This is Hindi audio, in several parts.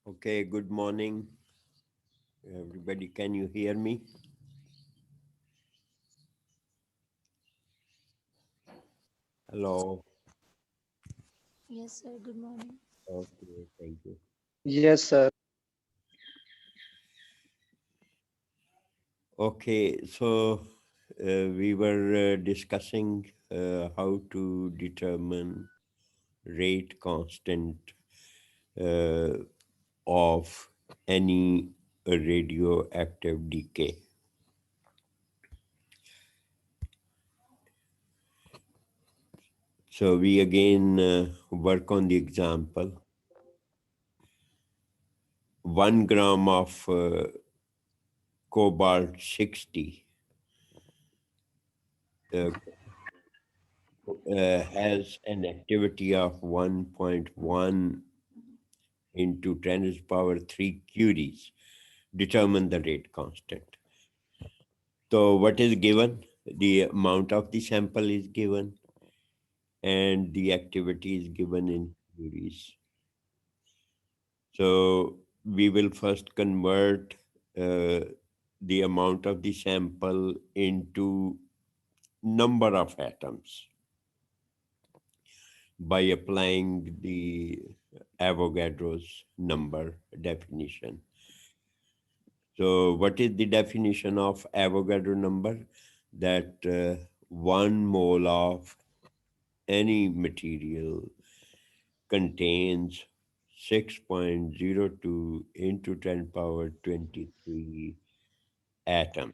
Okay, good morning, everybody. Can you hear me? Hello. Yes, sir. Good morning. Okay, thank you. Yes, sir. Okay, so we were discussing how to determine rate constant uh, of any radioactive decay. So we again work on the example. 1 gram of cobalt 60 uh, has an activity of 1.1 into 10 to the power 3 curies. Determine the rate constant. So what is given? The amount of the sample is given and the activity is given in curies. So we will first convert uh, the amount of the sample into number of atoms by applying the Avogadro's number definition. So, what is the definition of Avogadro number? That 1 mole of any material contains 6.02 into 10 power 23 atom.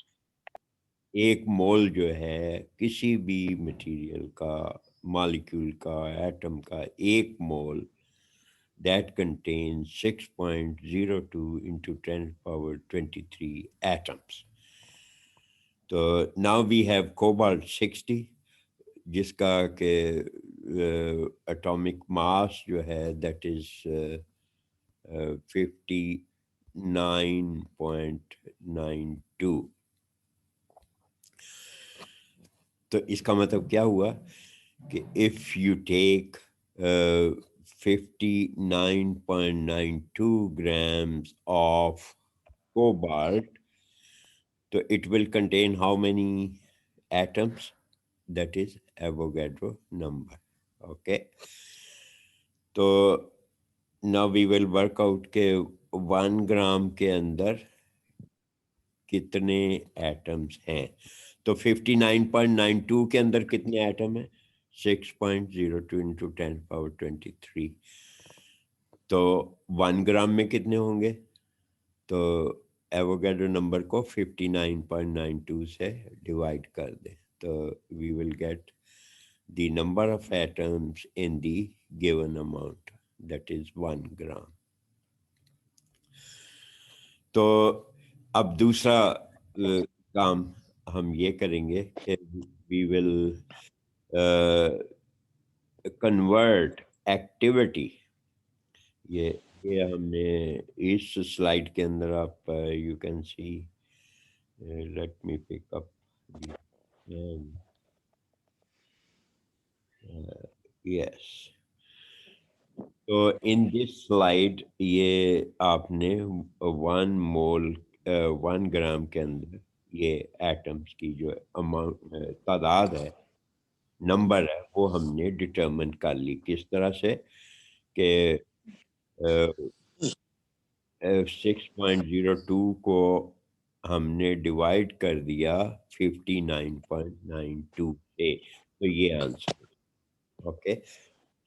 एक मोल जो है किसी भी मटेरियल का, मॉलिक्यूल का, एटम का एक मोल that contains 6.02 into 10 power 23 atoms. So now we have cobalt 60 जिसका के atomic mass जो है that is 59.92. तो इसका मतलब क्या हुआ कि if you take 59.92 grams of cobalt, so it will contain how many atoms? That is Avogadro number. Okay. So now we will work out के 1 ग्राम के अंदर कितने एटम्स हैं. तो 59.92 के अंदर कितने एटम हैं? 6.02 इंटू 10 पावर 23. तो 1 ग्राम में कितने होंगे? तो एवोगैड्रो नंबर को 59.92 से डिवाइड कर दें. तो we will get the number of atoms in the given amount, that is 1 gram. तो अब दूसरा काम हम ये करेंगे कि we will convert activity, ये ये हमने इस स्लाइड के अंदर आप you can see, let me pick up, yes. तो इन दिस स्लाइड ये आपने 1 मोल 1 ग्राम के अंदर ये एटम्स की जो अमाउंट तादाद है, नंबर है, वो हमने डिटरमिन कर ली। किस तरह से कि 6.02 को हमने डिवाइड कर दिया 59.92 से, तो ये answer. Okay,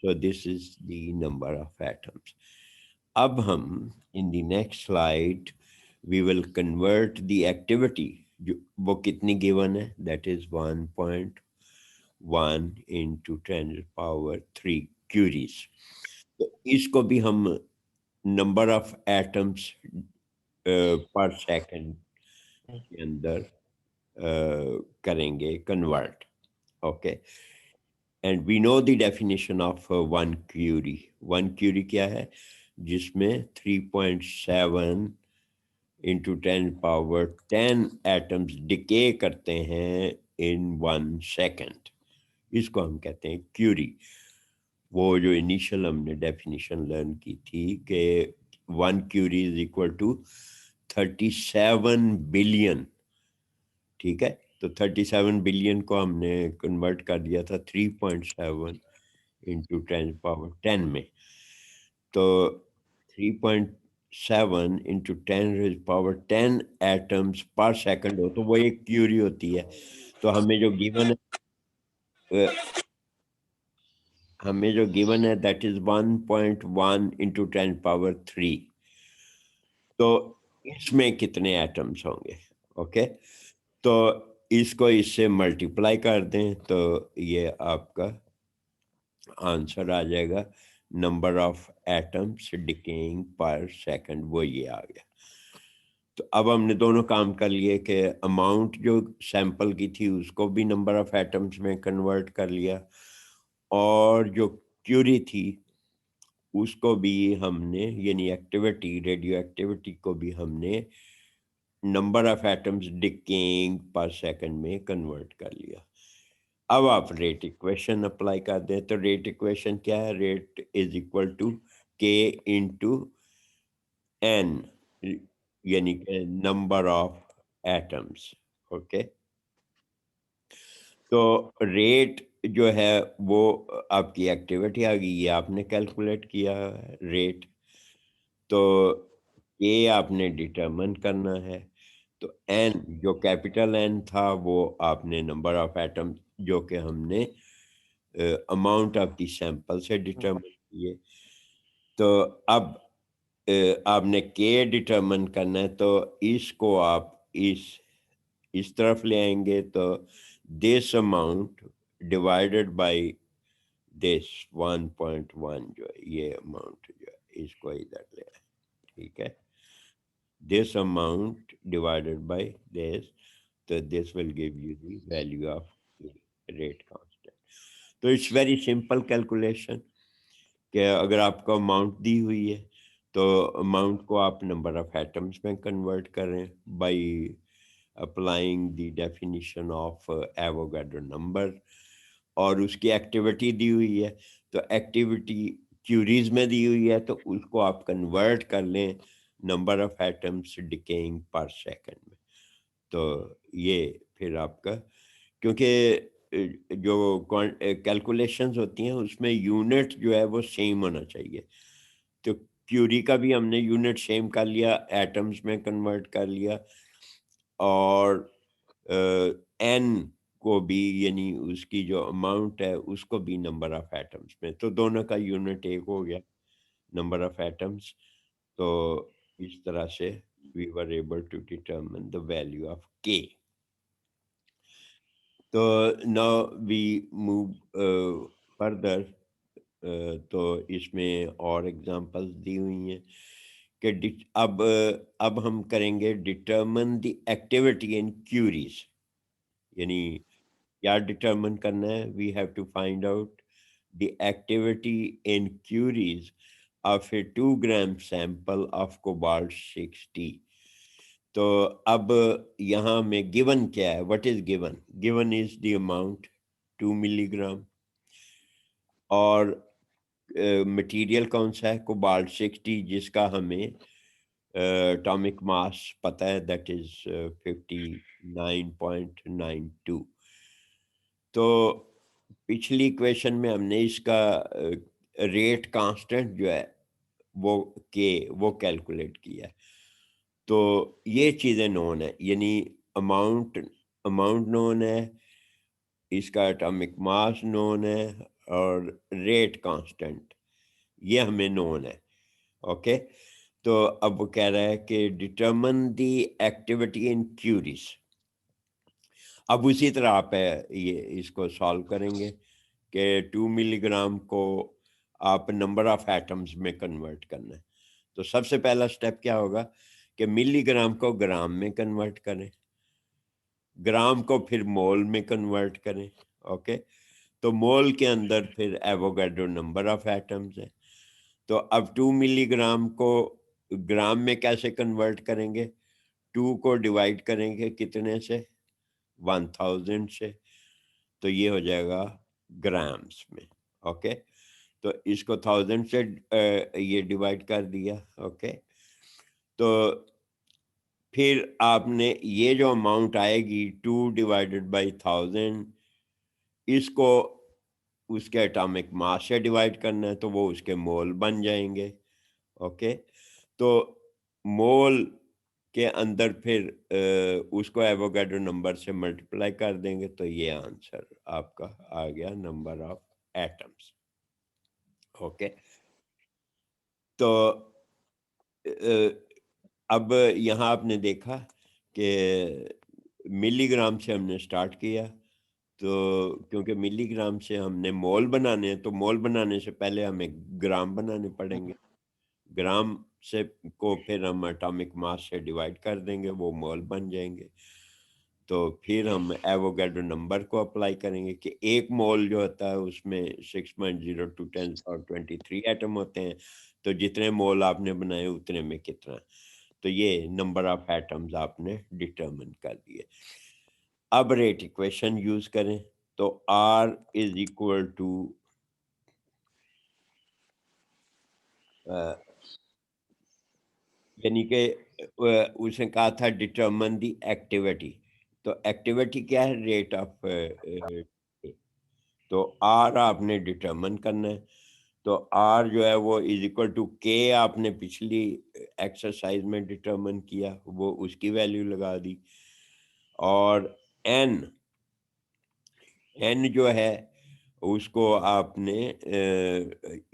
so this is the number of atoms. अब हम in the next slide we will convert the activity, जो वो कितनी given है, that is 1.1 into 10 power 3 curies। तो इसको भी हम number of atoms per second के अंदर करेंगे convert. Okay, and we know the definition of 1 curie. 1 curie क्या है, जिसमें 3.7 इंटू 10 पावर 10 एटम्स डिके करते हैं इन 1 सेकेंड। इसको हम कहते हैं क्यूरी। वो जो इनिशियल हमने डेफिनेशन लर्न की थी कि 1 curie is equal to 37 billion. ठीक है, तो 37 बिलियन को हमने कन्वर्ट कर दिया था 3.7 इंटू 10 पावर 10 में। तो 3.7 into 10 power 10 atoms per second हो, तो वो एक क्यूरी होती है। तो हमें जो गिवन है दैट इज 1.1 इंटू 10 पावर 3। तो इसमें कितने एटम्स होंगे? ओके, तो इसको इससे मल्टीप्लाई कर दें तो ये आपका आंसर आ जाएगा, नंबर ऑफ एटम्स डिकेइंग पर सेकंड, वो ये आ गया। तो अब हमने दोनों काम कर लिए कि अमाउंट जो सैंपल की थी उसको भी नंबर ऑफ एटम्स में कन्वर्ट कर लिया, और जो क्यूरी थी उसको भी हमने, यानी एक्टिविटी, रेडियो एक्टिविटी को भी हमने नंबर ऑफ एटम्स डिकेइंग पर सेकंड में कन्वर्ट कर लिया। अब आप रेट इक्वेशन अप्लाई कर दें, तो रेट इक्वेशन क्या है, रेट इज इक्वल टू के इंटू एन, यानी कि नंबर ऑफ एटम्स। ओके, तो रेट जो है वो आपकी एक्टिविटी आ गई, ये आपने कैलकुलेट किया रेट। तो ये आपने डिटरमिन करना है। तो एन, जो कैपिटल एन था, वो आपने नंबर ऑफ एटम जो कि हमने अमाउंट ऑफ द सैंपल से डिटरमिन किए। तो अब आपने के डिटरमिन करना है, तो इसको आप इस तरफ ले आएंगे, तो this amount divided by this 1.1, जो है ये अमाउंट जो है इसको इधर ले आए। ठीक है, this amount divided by this, so this will give you the value of the rate constant. तो इट्स वेरी सिंपल कैलकुलेशन कि अगर आपको अमाउंट दी हुई है तो अमाउंट को आप नंबर ऑफ एटम्स में कन्वर्ट करें by applying the definition of Avogadro number, और उसकी एक्टिविटी दी हुई है, तो एक्टिविटी क्यूरीज में दी हुई है, तो उसको आप कन्वर्ट कर लें नंबर ऑफ एटम्स डिकेइंग पर सेकंड में। तो ये फिर आपका, क्योंकि जो कैलकुलेशंस होती हैं उसमें यूनिट जो है वो सेम होना चाहिए। तो क्यूरी का भी हमने यूनिट सेम कर लिया, एटम्स में कन्वर्ट कर लिया, और एन को भी, यानी उसकी जो अमाउंट है उसको भी नंबर ऑफ एटम्स में, तो दोनों का यूनिट एक हो गया, नंबर ऑफ एटम्स। तो इस तरह से we were able to determine the value of k. तो now we move further, तो इसमें और एग्जांपल्स दी हुई हैं कि अब हम करेंगे determine the activity in curies. यानी क्या डिटरमिन करना है, we have to find out the activity in curies of a 2 gram sample of cobalt 60. तो अब यहाँ में गिवन क्या है? What is given? Given is the amount 2 milligram, और मटेरियल कौन सा है? कोबाल्ट 60, जिसका हमें एटॉमिक मास पता है, दैट इज 59.92। तो पिछली इक्वेशन में हमने इसका रेट कांस्टेंट जो है वो वो कैलकुलेट किया है। तो ये चीज़ें नोन है, यानी अमाउंट अमाउंट नोन है, इसका एटॉमिक मास नोन है, और रेट कांस्टेंट ये हमें नोन है। ओके, तो अब वो कह रहा है कि determine the activity in curies. अब उसी तरह आप ये इसको सॉल्व करेंगे कि 2 मिलीग्राम को आप नंबर ऑफ एटम्स में कन्वर्ट करना है। तो सबसे पहला स्टेप क्या होगा कि मिलीग्राम को ग्राम में कन्वर्ट करें, ग्राम को फिर मोल में कन्वर्ट करें। ओके, तो मोल के अंदर फिर एवोगाड्रो नंबर ऑफ एटम्स है। तो अब 2 मिलीग्राम को ग्राम में कैसे कन्वर्ट करेंगे? 2 को डिवाइड करेंगे कितने से? 1000 से, तो ये हो जाएगा ग्राम्स में। ओके, तो इसको 1000 से ये डिवाइड कर दिया। ओके, तो फिर आपने ये जो अमाउंट आएगी 2 डिवाइडेड बाई 1000, इसको उसके एटॉमिक मास से डिवाइड करना है, तो वो उसके मोल बन जाएंगे। ओके, तो मोल के अंदर फिर उसको एवोगाड्रो नंबर से मल्टीप्लाई कर देंगे, तो ये आंसर आपका आ गया, नंबर ऑफ एटम्स। ओके, तो अब यहाँ आपने देखा कि मिलीग्राम से हमने स्टार्ट किया, तो क्योंकि मिलीग्राम से हमने मोल बनाने हैं, तो मोल बनाने से पहले हमें ग्राम बनाने पड़ेंगे। ग्राम से को फिर हम एटॉमिक मास से डिवाइड कर देंगे, वो मोल बन जाएंगे। तो फिर हम एवोगाड्रो नंबर को अप्लाई करेंगे कि एक मोल जो होता है उसमें 6.02 10 और 23 एटम होते हैं, तो जितने मोल आपने बनाए उतने में कितना। तो ये नंबर ऑफ एटम्स आपने डिटरमिन कर दिए। अब रेट इक्वेशन यूज करें, तो R इज इक्वल टू, यानी कि उसने कहा था डिटरमिन दी एक्टिविटी, तो एक्टिविटी क्या है? रेट ऑफ, तो आर आपने डिटरमिन करना है। तो आर जो है वो इज इक्वल टू के, आपने पिछली एक्सरसाइज में डिटरमिन किया, वो उसकी वैल्यू लगा दी। और एन एन जो है उसको आपने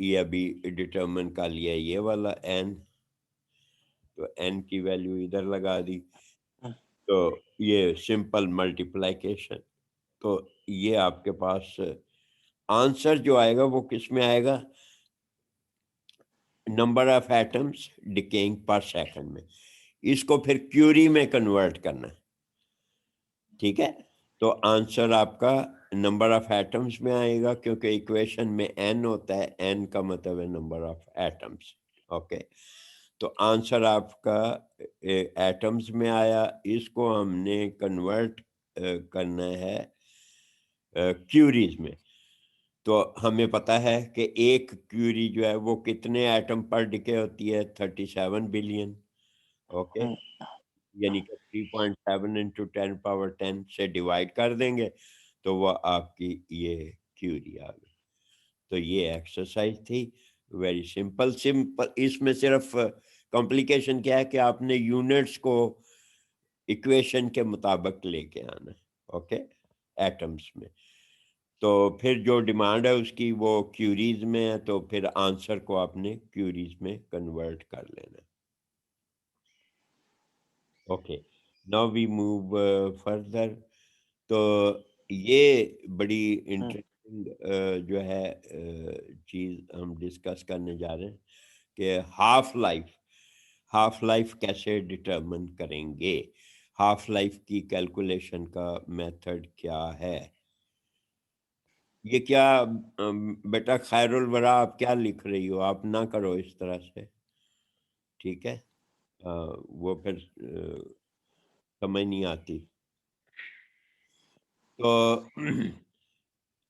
ये अभी डिटरमिन कर लिया, ये वाला एन, तो एन की वैल्यू इधर लगा दी। तो ये सिंपल मल्टीप्लिकेशन, तो ये आपके पास आंसर जो आएगा वो किस में आएगा? नंबर ऑफ एटम्स डिकेइंग पर सेकंड में। इसको फिर क्यूरी में कन्वर्ट करना है, ठीक है? तो आंसर आपका नंबर ऑफ एटम्स में आएगा, क्योंकि इक्वेशन में एन होता है, एन का मतलब है नंबर ऑफ एटम्स। ओके, तो आंसर आपका एटम्स में आया, इसको हमने कन्वर्ट करना है क्यूरीज में। तो हमें पता है कि एक क्यूरी जो है वो कितने एटम पर डिके होती है? 37 बिलियन। ओके, यानी कि 3.7 इंटू 10 पावर 10 से डिवाइड कर देंगे, तो वह आपकी ये क्यूरी आ गई। तो ये एक्सरसाइज थी, वेरी सिंपल सिंपल। इसमें सिर्फ कॉम्प्लिकेशन क्या है कि आपने यूनिट्स को इक्वेशन के मुताबिक लेके आना है। ओके, एटम्स में। तो फिर जो डिमांड है उसकी वो क्यूरीज में है, तो फिर आंसर को आपने क्यूरीज में कन्वर्ट कर लेना है। Okay, now we move further. तो ये बड़ी इंटरेस्टिंग जो है चीज़ हम डिस्कस करने जा रहे हैं कि हाफ लाइफ कैसे डिटरमिन करेंगे, हाफ लाइफ की कैलकुलेशन का मेथड क्या है। ये क्या बेटा खैरुल वरा, आप क्या लिख रही हो? आप ना करो इस तरह से, ठीक है? वो फिर समझ नहीं आती। तो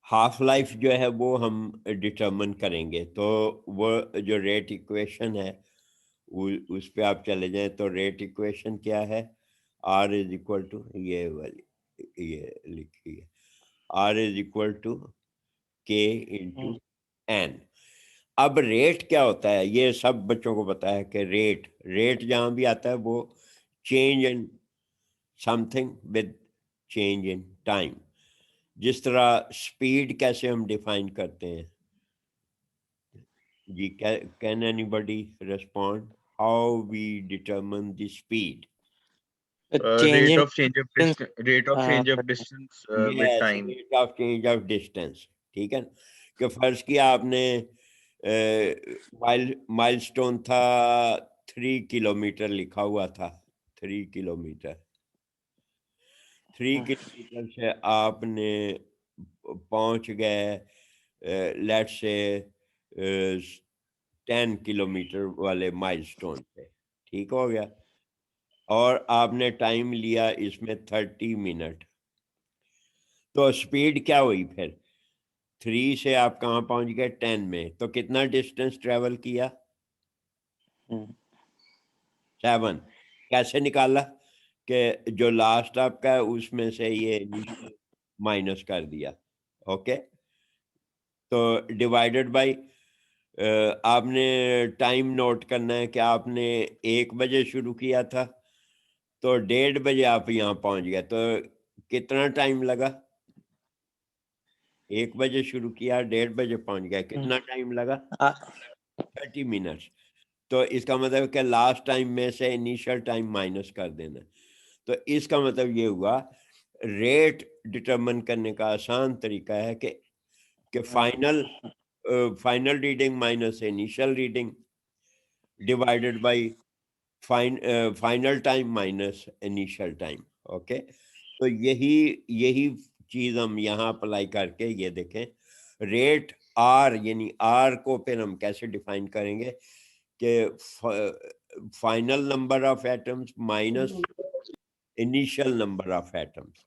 हाफ लाइफ जो है वो हम डिटरमिन करेंगे। तो वो जो रेट इक्वेशन है उस पे आप चले जाएं। तो रेट इक्वेशन क्या है? आर इज इक्वल टू, ये वाली, ये लिखिए, आर इज इक्वल टू के इंटू एन। अब रेट क्या होता है ये सब बच्चों को पता है कि रेट रेट जहां भी आता है वो change in something with change in time. जिस तरह स्पीड कैसे हम डिफाइन करते हैं जी, can anybody respond how we determine the speed? Change Rate in of change of distance, distance. Rate of change but of distance with yes, time. Rate of change of distance, ठीक है। कि फर्ज किया आपने माइलस्टोन था 3 किलोमीटर लिखा हुआ था, 3 किलोमीटर, 3 किलोमीटर से आपने पहुंच गए लेट से 10 किलोमीटर वाले माइलस्टोन पे, ठीक हो गया। और आपने टाइम लिया इसमें 30 मिनट। तो स्पीड क्या हुई फिर? 3 से आप कहाँ पहुंच गए? 10 में। तो कितना डिस्टेंस ट्रेवल किया? 7। कैसे निकाला? कि जो लास्ट आपका है उसमें से ये माइनस कर दिया। ओके, तो डिवाइडेड बाय आपने टाइम नोट करना है कि आपने 1 बजे शुरू किया था, तो 1:30 बजे आप यहाँ पहुंच गए। तो कितना टाइम लगा? 1 बजे शुरू किया, 1:30 बजे पहुंच गए, कितना टाइम लगा? 30 मिनट्स। तो इसका मतलब कि लास्ट टाइम में से इनिशियल टाइम माइनस कर देना। तो इसका मतलब ये हुआ रेट डिटरमिन करने का आसान तरीका है कि final reading minus initial reading divided by final time minus initial time. Okay, तो यही यही चीज हम यहाँ अप्लाई करके ये देखें। रेट आर, यानी आर को फिर हम कैसे डिफाइन करेंगे कि final number of atoms minus initial number of atoms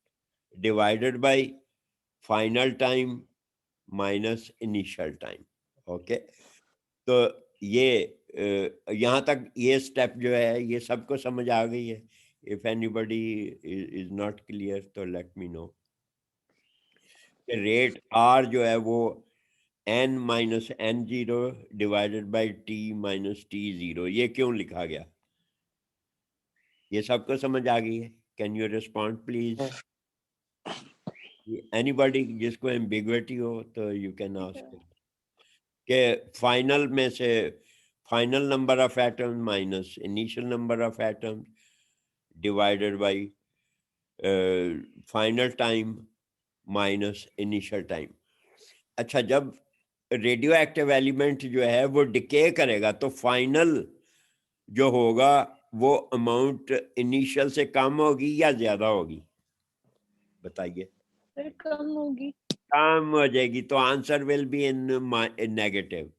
divided by final time minus initial time. Okay, तो ये यहाँ तक ये स्टेप जो है ये सबको समझ आ गई है? If anybody is not clear तो let me know. Rate are जो है वो n minus n0 divided by t minus t0, ये क्यों लिखा गया? ये सबको समझ आ गई है? Can you respond please? Anybody जिसको एम्बिग्विटी हो तो यू कैन आस्क के फाइनल में से final number of atoms minus initial number of atoms divided by final time minus initial time. अच्छा, जब रेडियो एक्टिव एलिमेंट जो है वो डिके करेगा तो फाइनल जो होगा वो अमाउंट इनिशियल से कम होगी या ज्यादा होगी? बताइए। फिर कम होगी। कम हो जाएगी, तो answer will be in negative,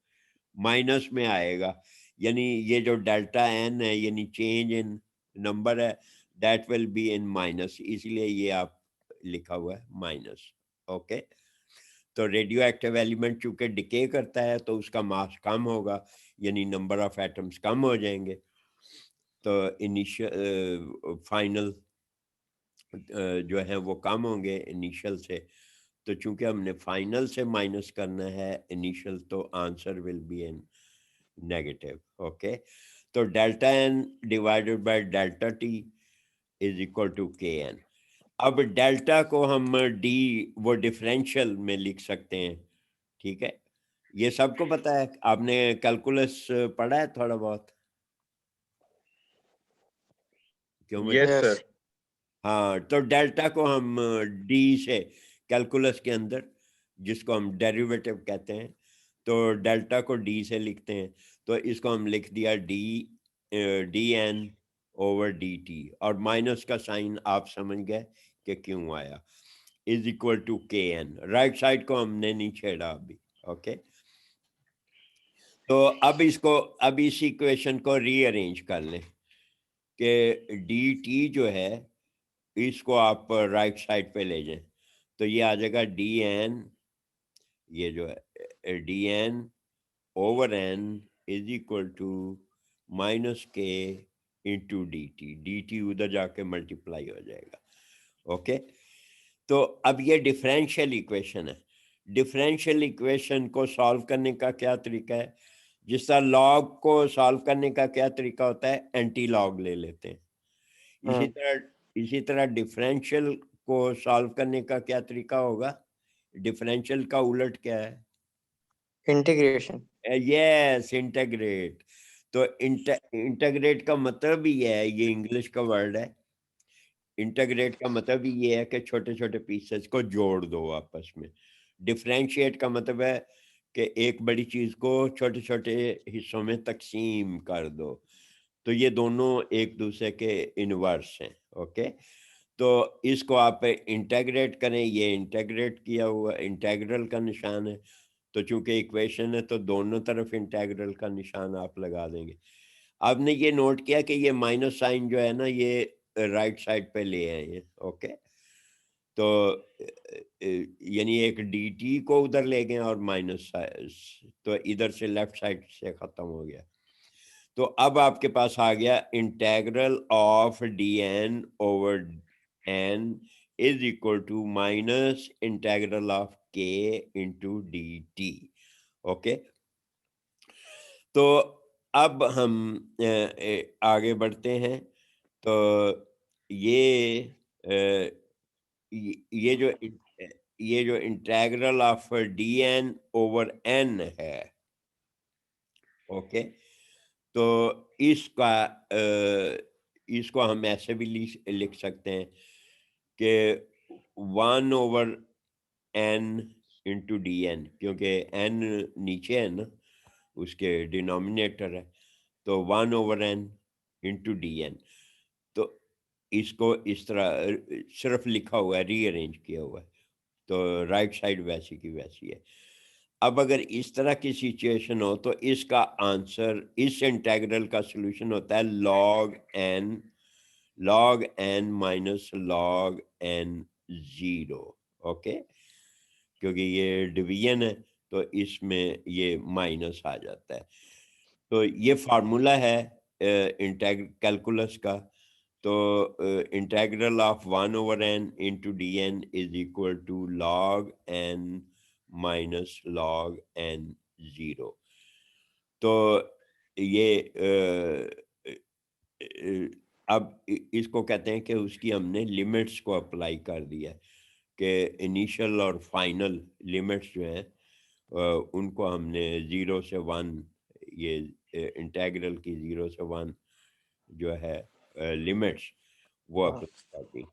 minus में आएगा। यानी ये जो डेल्टा एन है यानी चेंज इन नंबर है, that will be in minus, इसलिए ये आप लिखा हुआ है माइनस। ओके, तो रेडियो एक्टिव एलिमेंट चूंकि डिके करता है तो उसका मास कम होगा, यानी नंबर ऑफ एटम्स कम हो जाएंगे। तो इनिशियल फाइनल जो है वो कम होंगे इनिशियल से। तो चूंकि हमने फाइनल से माइनस करना है इनिशियल, तो answer will be in negative. Okay, तो delta N divided by delta T is equal to K N. अब डेल्टा को हम डी वो डिफरेंशियल में लिख सकते हैं, ठीक है? ये सबको पता है, आपने कैलकुलस पढ़ा है थोड़ा बहुत? क्यों Yes, बच्चे? sir. हाँ, तो डेल्टा को हम डी से कैलकुलस के अंदर, जिसको हम डेरिवेटिव कहते हैं, तो डेल्टा को डी से लिखते हैं। तो इसको हम लिख दिया D N over D T, और माइनस का साइन आप समझ गए कि क्यों आया। Is equal to kn। Right side को हमने नहीं छेड़ा अभी। ओके, तो अब इस इक्वेशन को रीअरेंज कर लें कि dt जो है इसको आप राइट साइड पे ले जाएं, तो ये आ जाएगा dn, ये जो है dn over n is equal to minus के इंटू dt उधर जाके मल्टीप्लाई हो जाएगा। ओके, तो अब ये डिफरेंशियल इक्वेशन है। डिफरेंशियल इक्वेशन को सॉल्व करने का क्या तरीका है? जिस तरह लॉग को सॉल्व करने का क्या तरीका होता है, एंटी लॉग ले लेते हैं। इसी तरह डिफरेंशियल को सॉल्व करने का क्या तरीका होगा? डिफरेंशियल का उलट क्या है? इंटीग्रेशन। Yes, integrate. तो इंटेग्रेट का मतलब ही है, ये इंग्लिश का वर्ड है। इंटेग्रेट का मतलब ही ये है कि छोटे छोटे पीसेस को जोड़ दो आपस में। डिफरेंशिएट का मतलब है कि एक बड़ी चीज को छोटे छोटे हिस्सों में तकसीम कर दो। तो ये दोनों एक दूसरे के इनवर्स हैं। ओके, तो इसको आप इंटेग्रेट करें, ये इंटेग्रेट किया हुआ इंटेग्रल का निशान है, तो चूंकि इक्वेशन है तो दोनों तरफ इंटेग्रल का निशान आप लगा देंगे। आपने ये नोट किया कि ये माइनस साइन जो है ना, ये राइट साइड पे ले आए हैं। ओके, तो यानी एक dt को उधर ले गए और माइनस, तो इधर से लेफ्ट साइड से खत्म हो गया। तो अब आपके पास आ गया integral of dn over n is equal to minus integral of k into dt। Okay, तो अब हम आगे बढ़ते हैं। तो ये ये जो integral of dn over n है, ओके, तो इसको हम ऐसे भी लिख सकते हैं कि 1 over n into D N, क्योंकि n नीचे है ना, उसके डिनोमिनेटर है, तो 1 over n into D N. तो इसको इस तरह सिर्फ लिखा हुआ है, रीअरेंज किया हुआ है, तो राइट साइड वैसी की वैसी है। अब अगर इस तरह की सिचुएशन हो तो इसका आंसर, इस इंटेग्रल का सॉल्यूशन होता है log n minus log n 0। Okay, क्योंकि ये डिवीजन है तो इसमें ये माइनस आ जाता है। तो ये फार्मूला है कैलकुलस का। तो integral of 1 over n into D N is equal to log n minus log n 0। तो ये अब इसको कहते हैं कि उसकी हमने लिमिट्स को अप्लाई कर दिया कि इनिशियल और फाइनल लिमिट्स जो हैं उनको हमने 0 से 1, ये इंटेग्रल की 0 से 1 जो है लिमिट्स वो अप्लाई कर दी।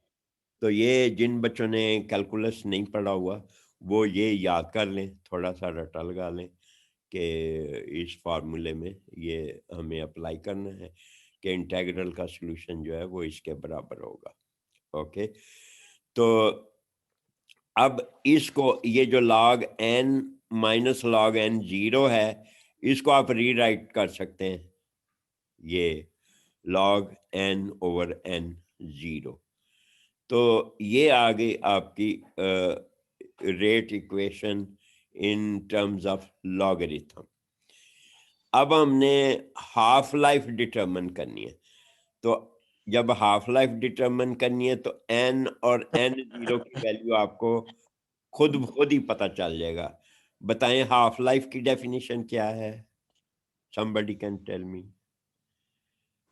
तो ये जिन बच्चों ने कैलकुलस नहीं पढ़ा हुआ वो ये याद कर लें, थोड़ा सा रटा लगा लें कि इस फार्मूले में ये हमें अप्लाई करना है कि इंटेग्रल का सॉल्यूशन जो है वो इसके बराबर होगा। ओके, तो अब इसको, ये जो log n minus log n 0 है, इसको आप रीराइट कर सकते हैं, ये log n ओवर n 0। तो ये आ गई आपकी rate equation in terms of logarithm. अब हमने हाफ लाइफ डिटरमिन करनी है। तो जब हाफ लाइफ डिटरमिन करनी है तो n और n0 की वैल्यू आपको खुद ही पता चल जाएगा। बताएं हाफ लाइफ की डेफिनेशन क्या है? somebody can tell me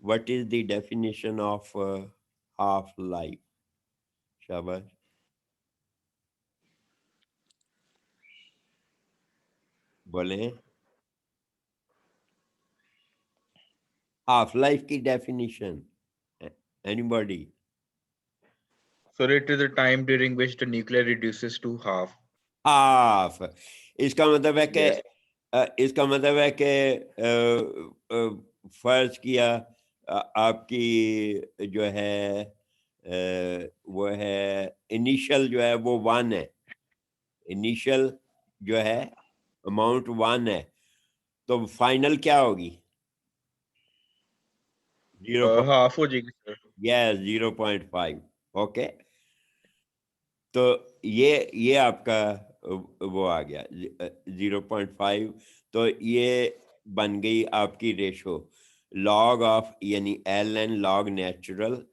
what is the definition of half life? शाबाश, बोले हाफ लाइफ की definition, anybody? So it is the time during which the nuclear reduces to half. Half, इसका मतलब है कि Yes. इसका मतलब है कि फर्ज किया आपकी जो है वो है इनिशियल जो है वो 1 है, इनिशियल जो है अमाउंट 1 है, तो फाइनल क्या होगी? 0. हाफ हो जाएगी सर। यस, 0.5। ओके, तो ये आपका वो आ गया 0.5। तो ये बन गई आपकी रेशो लॉग ऑफ, यानी L N log natural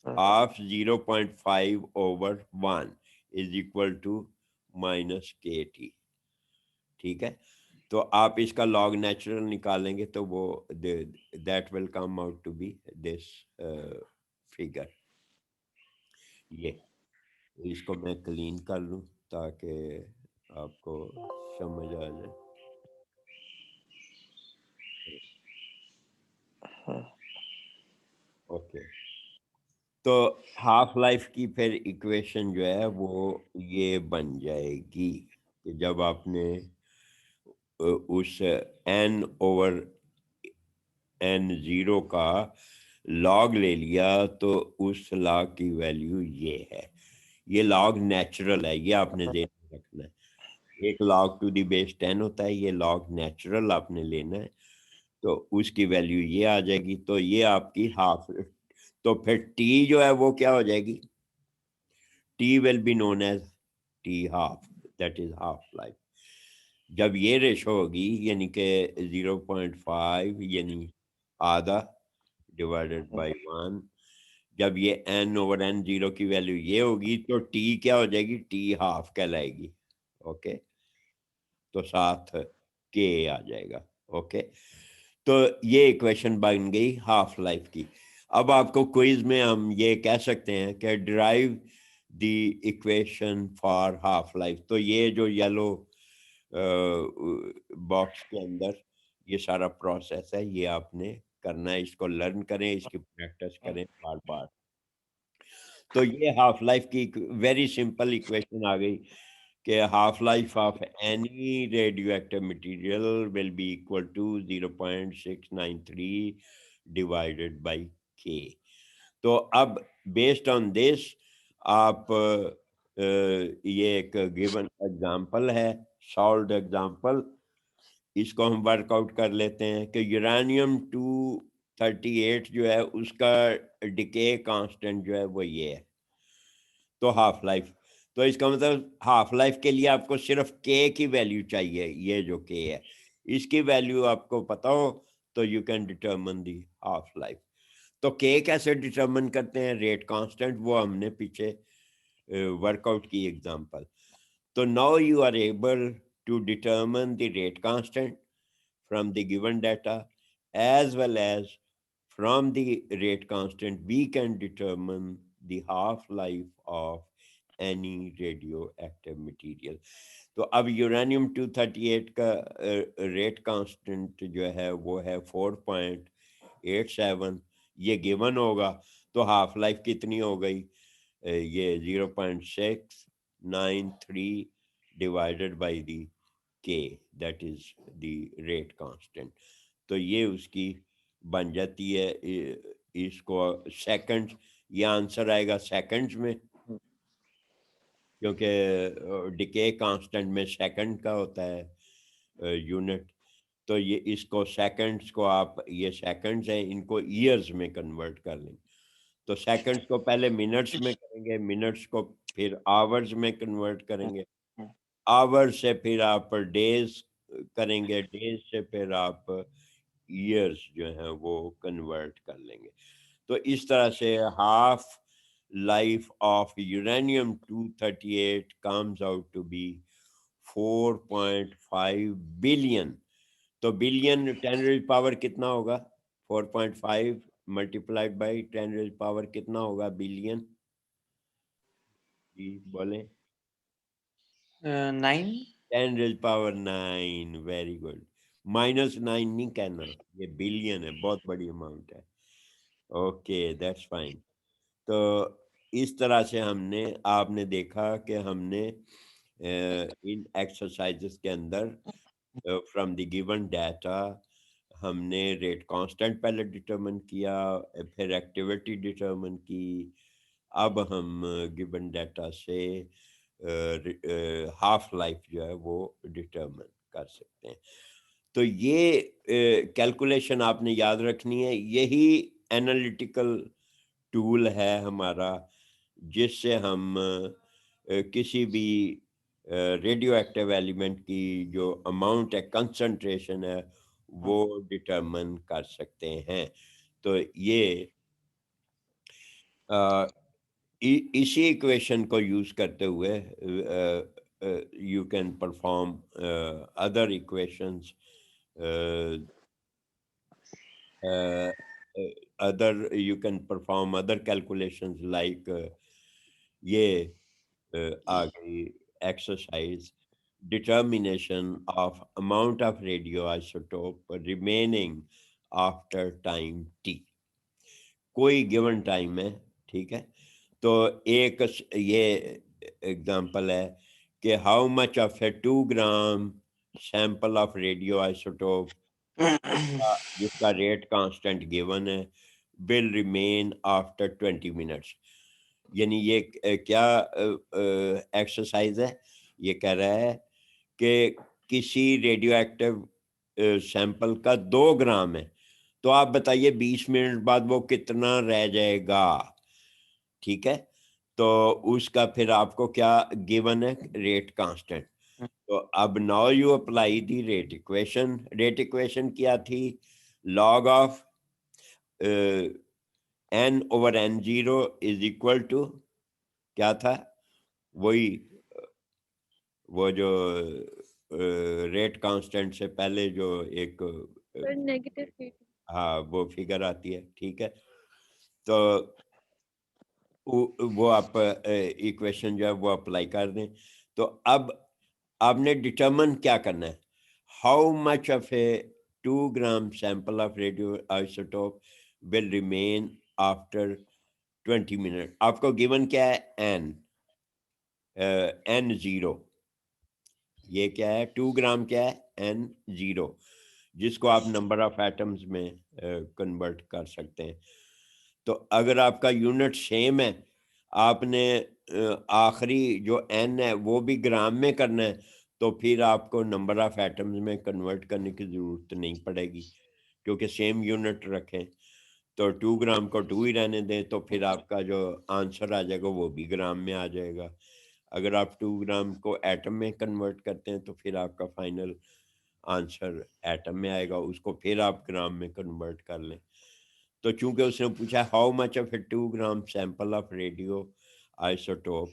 of 0.5/1 is equal to -KT। ठीक है, तो आप इसका लॉग नेचुरल निकालेंगे तो वो that will come out to be this figure. ये इसको मैं क्लीन कर लूं ताकि आपको समझ आ जाए। ओके, तो हाफ लाइफ की फिर इक्वेशन जो है वो ये बन जाएगी कि जब आपने उस n/n0 का लॉग ले लिया तो उस लॉग की वैल्यू ये है। ये लॉग नेचुरल है, ये आपने ध्यान में रखना है। एक log टू दी बेस 10 होता है, ये log नेचुरल आपने लेना है, तो उसकी वैल्यू ये आ जाएगी। तो ये आपकी हाफ, तो फिर टी जो है वो क्या हो जाएगी? T will be known as T half, that is half life. जब ये रेशो होगी यानी कि 0.5 यानी आधा डिवाइडेड बाय 1, जब ये n/n0 की वैल्यू ये होगी तो टी क्या हो जाएगी? टी हाफ कहलाएगी। ओके, तो साथ के आ जाएगा। ओके, तो ये इक्वेशन बन गई हाफ लाइफ की। अब आपको क्विज में हम ये कह सकते हैं कि derive the equation for half life. तो ये जो येलो बॉक्स के अंदर ये सारा प्रोसेस है, ये आपने करना है, इसको लर्न करें, इसकी प्रैक्टिस करें बार बार। तो ये हाफ लाइफ की वेरी सिंपल इक्वेशन आ गई कि half life of any radioactive material will be equal to 0.693 divided by K. तो अब बेस्ड ऑन दिस आप ये एक गिवन एग्जांपल है, सॉल्व्ड एग्जांपल, इसको हम वर्कआउट कर लेते हैं कि यूरेनियम 238 जो है उसका डिके कांस्टेंट जो है वो ये है। तो हाफ लाइफ, तो इसका मतलब हाफ लाइफ के लिए आपको सिर्फ के की वैल्यू चाहिए, ये जो के है इसकी वैल्यू आपको पता हो तो you can determine the half life. तो के कैसे डिटरमिन करते हैं? रेट कांस्टेंट, वो हमने पीछे वर्कआउट की एग्जांपल। तो now you are able to determine the rate constant from the given data, as well as from the rate constant we can determine the half-life of any radioactive material। तो अब यूरेनियम 238 का रेट कांस्टेंट जो है वो है 4.87, ये गिवन होगा, तो हाफ लाइफ कितनी हो गई? ये 0.693 डिवाइडेड बाई दी के, that is the rate constant. तो ये उसकी बन जाती है इसको सेकंड, ये आंसर आएगा सेकंड्स में, क्योंकि डिके कांस्टेंट में सेकंड का होता है यूनिट। तो ये इसको सेकंड्स को आप, ये सेकंड्स हैं, इनको ईयर्स में कन्वर्ट कर लें। तो सेकंड्स को पहले मिनट्स में करेंगे, मिनट्स को फिर आवर्स में कन्वर्ट करेंगे, आवर्स से फिर आप डेज करेंगे, डेज से फिर आप ईयर्स जो हैं वो कन्वर्ट कर लेंगे। तो इस तरह से half life of uranium 238 comes out to be 4.5 billion. तो बिलियन 10 रेज पावर कितना होगा? 4.5 मल्टीप्लाइड बाई 10 रेज पावर कितना होगा बिलियन? जी बोले। 9। 10 रेज पावर 9, वेरी गुड। -9 नहीं कहना, ये बिलियन है, बहुत बड़ी अमाउंट है। Okay, that's fine. तो इस तरह से हमने, आपने देखा कि हमने इन एक्सरसाइजेस के अंदर फ्रॉम द गिवन डाटा हमने रेट कांस्टेंट पहले डिटरमिन किया, फिर एक्टिविटी डिटरमिन की, अब हम गिवन डाटा से हाफ लाइफ जो है वो डिटरमिन कर सकते हैं। तो ये कैलकुलेशन आपने याद रखनी है, यही एनालिटिकल टूल है हमारा जिससे हम किसी भी रेडियो एक्टिव एलिमेंट की जो अमाउंट है, कंसंट्रेशन है, वो डिटरमिन कर सकते हैं। तो ये इसी इक्वेशन को यूज करते हुए you can perform other equations, other you can perform other calculations like ये आ गई exercise, determination of amount of radioisotope remaining after time t, कोई गिवन टाइम है, ठीक है। तो एक ये एग्जांपल है कि how much of A 2 gram sample of radio isotope जिसका रेट कांस्टेंट गिवन है विल रिमेन आफ्टर 20 मिनट्स। यानी ये क्या एक्सरसाइज है, ये कह रहा है कि किसी रेडियो एक्टिव सैंपल का 2 ग्राम है, तो आप बताइए 20 मिनट बाद वो कितना रह जाएगा, ठीक है। तो उसका फिर आपको क्या गिवन है, रेट कांस्टेंट। तो अब now you apply the rate equation. Rate equation क्या थी, log of n over n0 is equal to क्या था, वही वो जो रेट कांस्टेंट से पहले जो एक पर नेगेटिव हाँ वो फिगर आती है, ठीक है। तो वो आप इक्वेशन जो है वो अप्लाई कर दें। तो अब आपने डिटरमिन क्या करना है, how much of A 2 gram sample of radio isotope will remain after 20 minute. आपको गिवन क्या है, n0, ये क्या है, 2 ग्राम क्या है, n0, जिसको आप नंबर ऑफ एटम्स में कन्वर्ट कर सकते हैं। तो अगर आपका यूनिट सेम है, आपने आखिरी जो n है वो भी ग्राम में करना है, तो फिर आपको नंबर ऑफ एटम्स में कन्वर्ट करने की ज़रूरत नहीं पड़ेगी, क्योंकि सेम यूनिट रखें। तो 2 ग्राम को 2 ही रहने दें, तो फिर आपका जो आंसर आ जाएगा वो भी ग्राम में आ जाएगा। अगर आप 2 ग्राम को एटम में कन्वर्ट करते हैं तो फिर आपका फाइनल आंसर एटम में आएगा, उसको फिर आप ग्राम में कन्वर्ट कर लें। तो चूंकि उसने पूछा how much of A 2 gram sample of radio isotope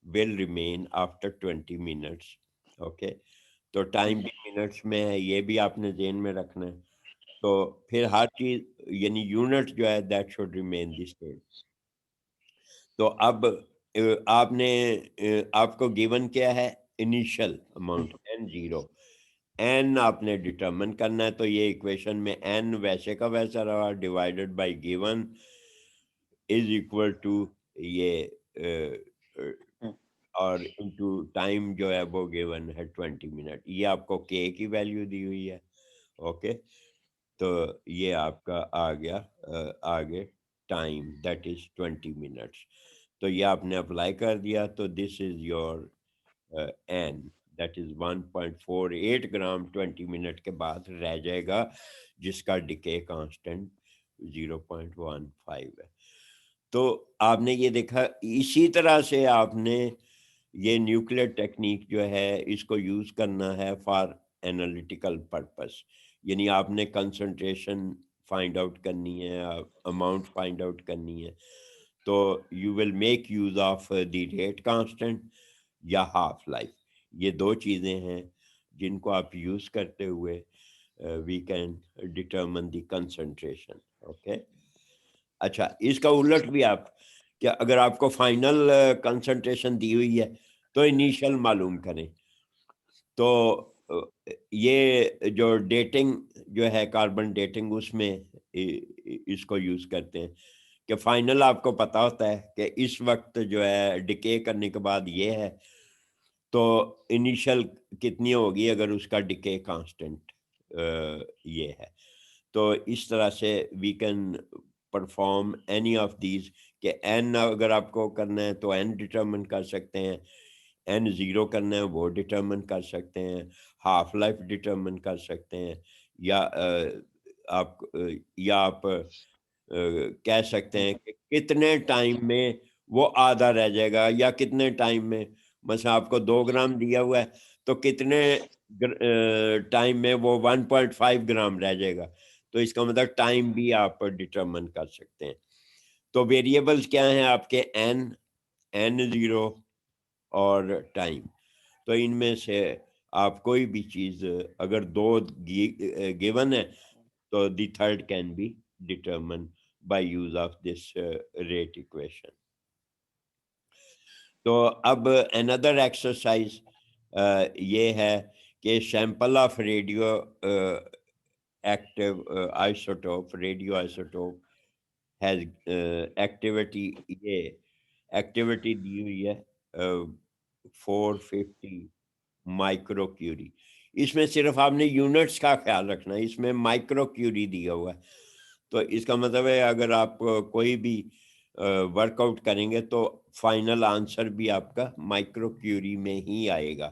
will remain after 20 minutes, okay. तो टाइम भी मिनट्स में है, ये भी आपने ज़हन में रखना है। तो फिर हर चीज यानी यूनिट जो है that should remain the same. तो अब आपने आपको गिवन क्या है, इनिशियल अमाउंट n0, n आपने डिटरमिन करना है। तो ये इक्वेशन में n वैसे का वैसा रहा, divided by given is equal to ये और इनटू टाइम जो है वो गिवन है 20 मिनट। ये आपको k की वैल्यू दी हुई है, ओके। तो ये आपका आ गया आगे टाइम दैट इज 20 मिनट्स। तो ये आपने अप्लाई कर दिया, तो this is your N that is 1.48 gram 20 minute के बाद रह जाएगा, जिसका डिके कांस्टेंट 0.15 है। तो आपने ये देखा, इसी तरह से आपने ये न्यूक्लियर टेक्निक जो है इसको यूज करना है फॉर एनालिटिकल पर्पस। यानी आपने कंसंट्रेशन फाइंड आउट करनी है, अमाउंट फाइंड आउट करनी है, तो you will make use of the rate constant या हाफ लाइफ। ये दो चीज़ें हैं जिनको आप यूज करते हुए we can determine the concentration, okay. अच्छा, इसका उलट भी आप, क्या अगर आपको फाइनल कंसंट्रेशन दी हुई है तो इनिशियल मालूम करें। तो ये जो डेटिंग जो है, कार्बन डेटिंग, उसमें इसको यूज करते हैं कि फाइनल आपको पता होता है कि इस वक्त जो है डिके करने के बाद ये है, तो इनिशियल कितनी होगी अगर उसका डिके कांस्टेंट ये है। तो इस तरह से we can perform any of these कि n अगर आपको करना है तो n डिटर्मिन कर सकते हैं, n ज़ीरो करना है वो डिटर्मिन कर सकते हैं, हाफ लाइफ डिटर्मिन कर सकते हैं, या आप कह सकते हैं कि कितने टाइम में वो आधा रह जाएगा, या कितने टाइम में, मतलब आपको 2 ग्राम दिया हुआ है तो कितने टाइम में वो 1.5 ग्राम रह जाएगा। तो इसका मतलब टाइम भी आप डिटरमिन कर सकते हैं। तो वेरिएबल्स क्या हैं आपके? n ज़ीरो और टाइम। तो इनमें से आप कोई भी चीज़ अगर 2 गिवन है तो the third can be determine by use of this rate equation. तो अब अनदर एक्सरसाइज ये है कि sample of radio active isotope, radio isotope has activity, ये एक्टिविटी दी हुई है 450 माइक्रो क्यूरी। इसमें सिर्फ आपने यूनिट्स का ख्याल रखना है, इसमें माइक्रो क्यूरी दिया हुआ है। तो इसका मतलब है अगर आप कोई भी वर्कआउट करेंगे तो फाइनल आंसर भी आपका माइक्रो क्यूरी में ही आएगा।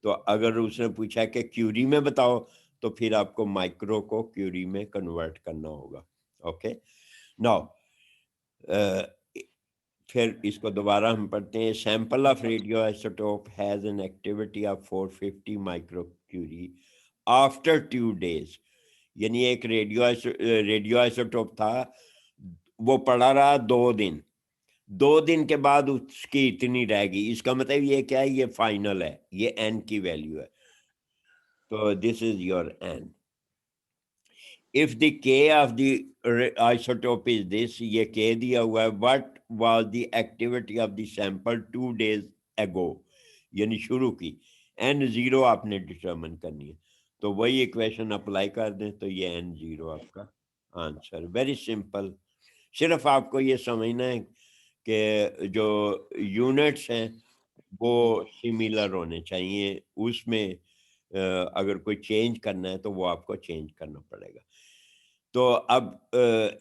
तो अगर उसने पूछा कि क्यूरी में बताओ तो फिर आपको माइक्रो को क्यूरी में कन्वर्ट करना होगा। ओके, नाउ फिर इसको दोबारा हम पढ़ते हैं। Sample of radioisotope has an activity of 450 micro curie after 2 days। यानी एक रेडियो आइसोटोप था, वो पड़ा रहा 2 दिन, 2 दिन के बाद उसकी इतनी रहेगी। इसका मतलब ये क्या है? ये फाइनल है, ये n की वैल्यू है। तो this is your n। If the k of the isotope is this, ये k दिया हुआ है, what was the activity of the sample 2 days अगो, यानी शुरू की। n ज़ीरो आपने डिटरमिन करनी है, तो वही इक्वेशन अप्लाई कर दें तो ये n ज़ीरो आपका आंसर। Very simple. सिर्फ आपको ये समझना है कि जो यूनिट्स हैं वो सिमिलर होने चाहिए, उसमें अगर कोई चेंज करना है तो वो आपको चेंज करना पड़ेगा। तो अब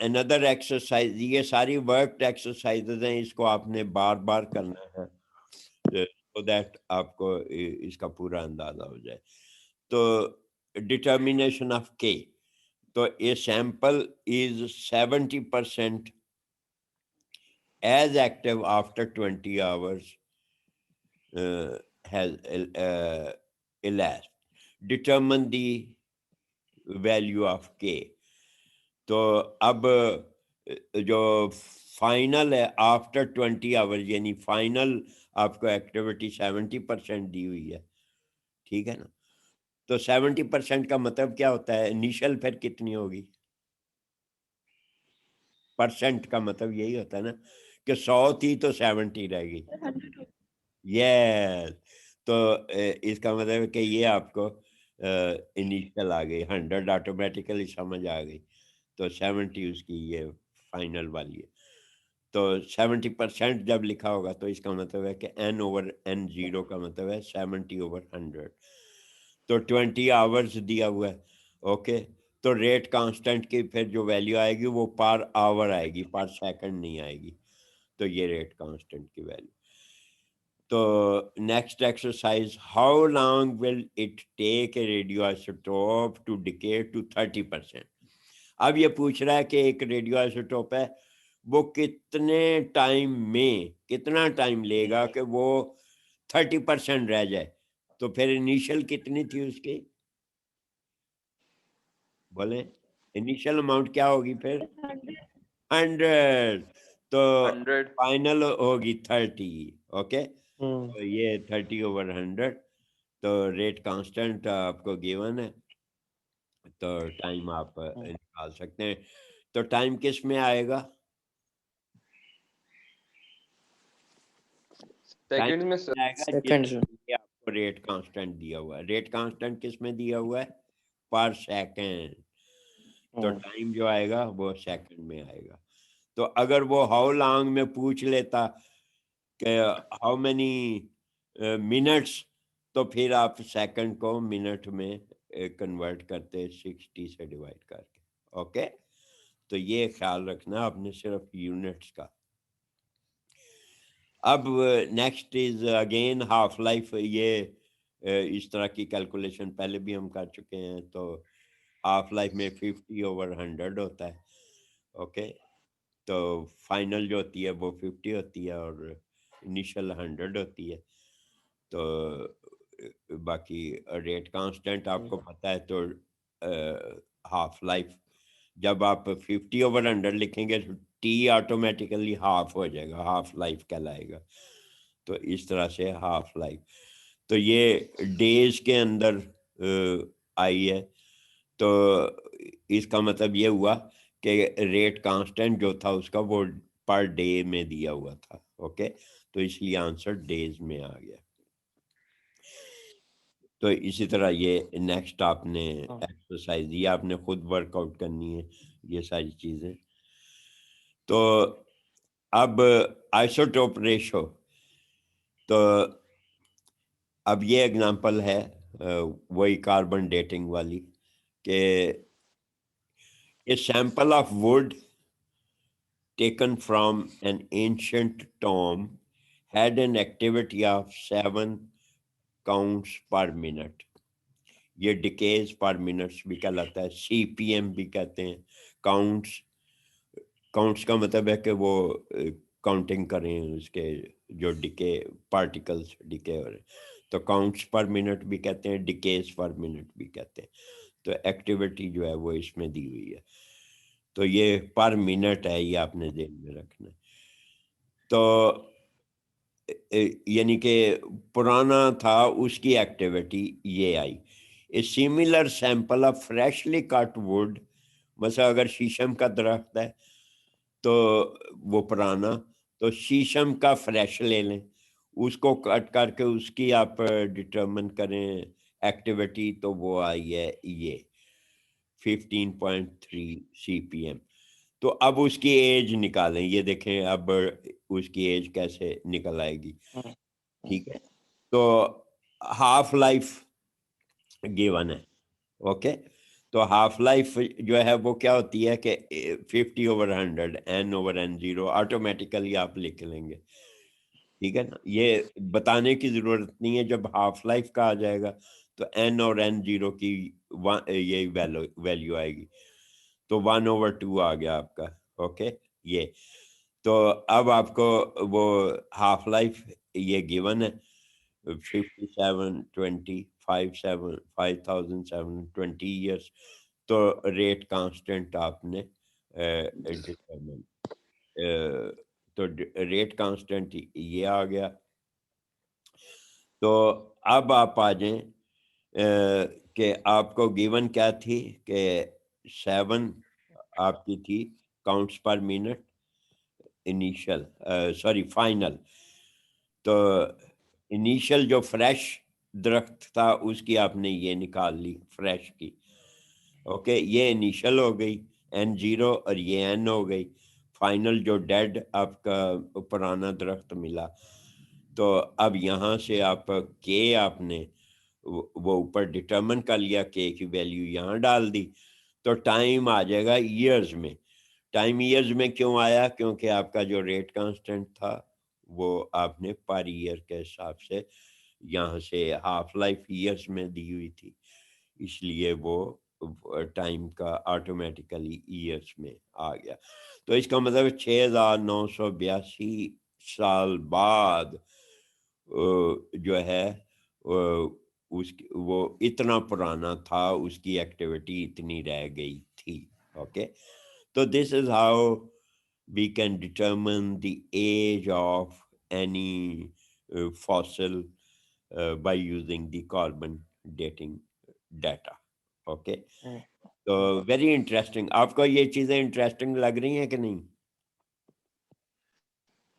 अनदर एक्सरसाइज, ये सारी वर्कड एक्सरसाइजेज हैं, इसको आपने बार बार करना है so दैट आपको इसका पूरा अंदाजा हो जाए। तो डिटर्मिनेशन ऑफ के, तो a sample is 70% as active after 20 hours has elapsed. Determine the value of k। तो अब जो फाइनल है आफ्टर 20 आवर्स, यानी फाइनल आपको एक्टिविटी 70% दी हुई है, ठीक है ना? तो 70% का मतलब क्या होता है? इनिशियल फिर कितनी होगी? परसेंट का मतलब यही होता है ना कि 100 थी तो 70 रहेगी। 100 यस, तो इसका मतलब है कि ये आपको इनिशियल आ गई, 100 ऑटोमेटिकली समझ आ गई, तो 70 उसकी ये फाइनल वाली है। तो 70% जब लिखा होगा तो इसका मतलब है कि n/n ज़ीरो का मतलब है 70/100। तो 20 आवर्स दिया हुआ है। ओके, तो रेट कांस्टेंट की फिर जो वैल्यू आएगी वो पर आवर आएगी, पर सेकंड नहीं आएगी। तो ये रेट कांस्टेंट की वैल्यू। तो next exercise, how long will it take a radioisotope to decay to 30%। अब ये पूछ रहा है कि एक रेडियो आइसोटोप है, वो कितने टाइम में, कितना टाइम लेगा कि वो 30% रह जाए। तो फिर इनिशियल कितनी थी उसकी? बोले इनिशियल अमाउंट क्या होगी फिर? 100। तो 100। फाइनल होगी 30। ओके, हम्म तो ये 30/100। तो रेट कांस्टेंट आपको गिवन है, तो टाइम आप निकाल सकते हैं। तो टाइम किस में आएगा? टाइम सेकंड में आएगा सेकंड्स में। जिसमें आपको रेट कांस्टेंट दिया हुआ है। रेट कांस्टेंट किस में दिया हुआ है? पर सेकंड। तो हम्म टाइम जो आएगा वो सेकंड में आएगा। तो अगर वो हाउ लॉन्ग में पूछ लेता कि हाउ मेनी मिनट्स, तो फिर आप सेकंड को मिनट में कन्वर्ट करते 60 से डिवाइड करके। ओके, तो ये ख्याल रखना आपने सिर्फ यूनिट्स का। अब next is again half life. ये इस तरह की कैलकुलेशन पहले भी हम कर चुके हैं। तो हाफ लाइफ में 50/100 होता है। ओके, तो फाइनल जो होती है वो 50 होती है और इनिशियल 100 होती है। तो बाकी रेट कांस्टेंट आपको पता है। तो हाफ लाइफ जब आप 50/100 लिखेंगे तो टी ऑटोमेटिकली हाफ हो जाएगा, हाफ लाइफ कहलाएगा। तो इस तरह से हाफ लाइफ। तो ये डेज के अंदर आई है। तो इसका मतलब ये हुआ कि रेट कांस्टेंट जो था उसका वो पर डे में दिया हुआ था। ओके, तो इसलिए आंसर डेज में आ गया। तो इसी तरह ये नेक्स्ट आपने एक्सरसाइज, ये आपने खुद वर्कआउट करनी है ये सारी चीज़ें। तो अब आइसोटोप रेशो। तो अब ये एग्जांपल है वही कार्बन डेटिंग वाली कि a sample of wood taken from an ancient tomb had an activity of 7 counts per minute. ये डिकेज पर मिनट्स भी कहलाता है, CPM भी कहते हैं। काउंट्स, काउंट्स का मतलब है कि वो काउंटिंग करें उसके जो डिके पार्टिकल्स डिके हो रहे। तो काउंट्स पर मिनट भी कहते हैं, डिकेज पर मिनट भी कहते हैं। तो एक्टिविटी जो है वो इसमें दी हुई है। तो ये पर मिनट है, ये आपने ध्यान में रखना है। तो यानी कि पुराना था उसकी एक्टिविटी ये आई। A similar sample of freshly cut wood, मतलब अगर शीशम का दरख्त है तो वो पुराना, तो शीशम का फ्रेश ले लें, उसको कट करके उसकी आप डिटरमिन करें एक्टिविटी, तो वो आई है ये 15.3 CPM। तो अब उसकी एज निकालें। ये देखें अब उसकी एज कैसे निकल आएगी। ठीक है, तो हाफ लाइफ गिवन है। ओके, तो हाफ लाइफ जो है वो क्या होती है कि 50/100 N/N0 ऑटोमेटिकली आप लिख लेंगे। ठीक है ना, ये बताने की जरूरत नहीं है। जब हाफ लाइफ का आ जाएगा तो N/N0 की ये वैल्यू आएगी। तो 1/2 आ गया आपका। ओके, ये तो अब आपको वो हाफ लाइफ ये गिवन है 5720 ईयर्स। तो रेट कांस्टेंट आपने डिटरमिन, तो रेट कांस्टेंट ये आ गया। तो अब आप आ जाएं कि आपको गिवन क्या थी कि 7 आपकी थी काउंट्स पर मिनट इनिशियल, सॉरी फाइनल। तो इनिशियल जो फ्रेश दरख्त था उसकी आपने ये निकाल ली फ्रेश की। ओके, ये इनिशियल हो गई N0 और ये N हो गई। फाइनल जो डेड आपका पुराना दरख्त मिला। तो अब यहाँ से आप के आपने वो ऊपर डिटरमिन कर लिया, के की वैल्यू यहाँ डाल दी। तो टाइम आ जाएगा ईयर्स में। टाइम ईयर्स में क्यों आया? क्योंकि आपका जो रेट कांस्टेंट था वो आपने पर ईयर के हिसाब से यहाँ से हाफ लाइफ ईयर्स में दी हुई थी, इसलिए वो टाइम का ऑटोमेटिकली ईयर्स में आ गया। तो इसका मतलब 6982 साल बाद जो है उसकी वो इतना पुराना था, उसकी एक्टिविटी इतनी रह गई थी। Okay, so this is how we can determine the age of any fossil by using the carbon dating data. Okay. तो वेरी इंटरेस्टिंग। आपको ये चीजें इंटरेस्टिंग लग रही हैं कि नहीं?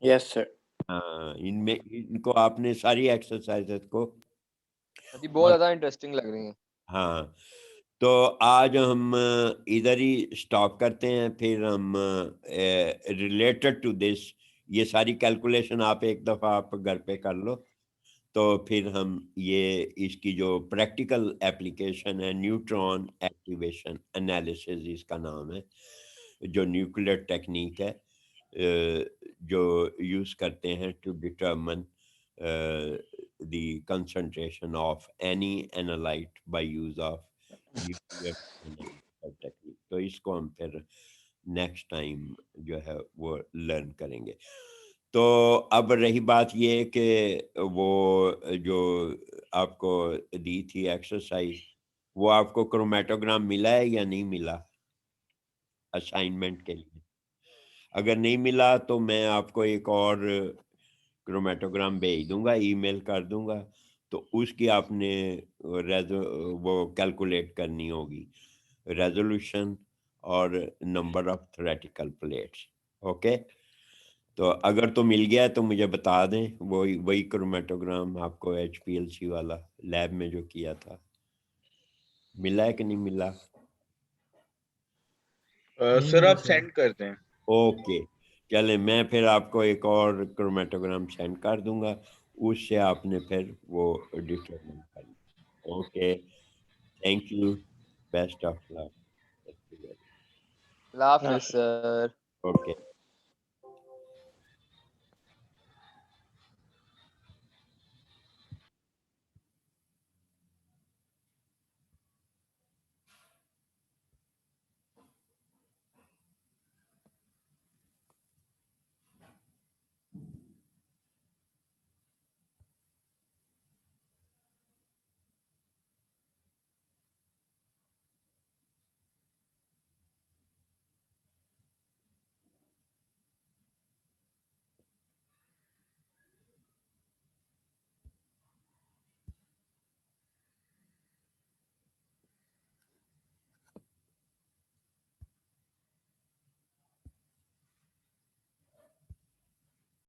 Yes sir. हाँ, इनमें इनको आपने सारी एक्सरसाइजेस को जी बहुत ज्यादा इंटरेस्टिंग लग रही है। हाँ, तो आज हम इधर ही स्टॉप करते हैं। फिर हम रिलेटेड टू दिस ये सारी कैलकुलेशन आप एक दफ़ा आप घर पे कर लो। तो फिर हम ये इसकी जो प्रैक्टिकल एप्लीकेशन है, न्यूट्रॉन एक्टिवेशन एनालिसिस इसका नाम है, जो न्यूक्लियर टेक्निक है जो यूज़ करते हैं to determine the concentration of any analyte by use of nuclear analytical technique. तो इसको हम फिर नेक्स्ट टाइम जो है वो लर्न करेंगे। तो अब रही बात ये कि वो जो आपको दी थी एक्सरसाइज, वो आपको क्रोमेटोग्राम मिला है या नहीं मिला असाइनमेंट के लिए? अगर नहीं मिला तो मैं आपको एक और क्रोमेटोग्राम भेज दूंगा, ईमेल कर दूंगा, तो उसकी आपने वो कैलकुलेट करनी होगी, रेजोल्यूशन और number of theoretical plates. Okay, तो अगर तो मिल गया है तो मुझे बता दें, वही वही क्रोमेटोग्राम आपको HPLC वाला लैब में जो किया था, मिला है कि नहीं मिला? सर आप सेंड कर दें। ओके, चले मैं फिर आपको एक और क्रोमेटोग्राम सेंड कर दूंगा, उससे आपने फिर वो डिटरमिन करना। Okay, thank you, best of luck. Allah Hafiz sir. Okay.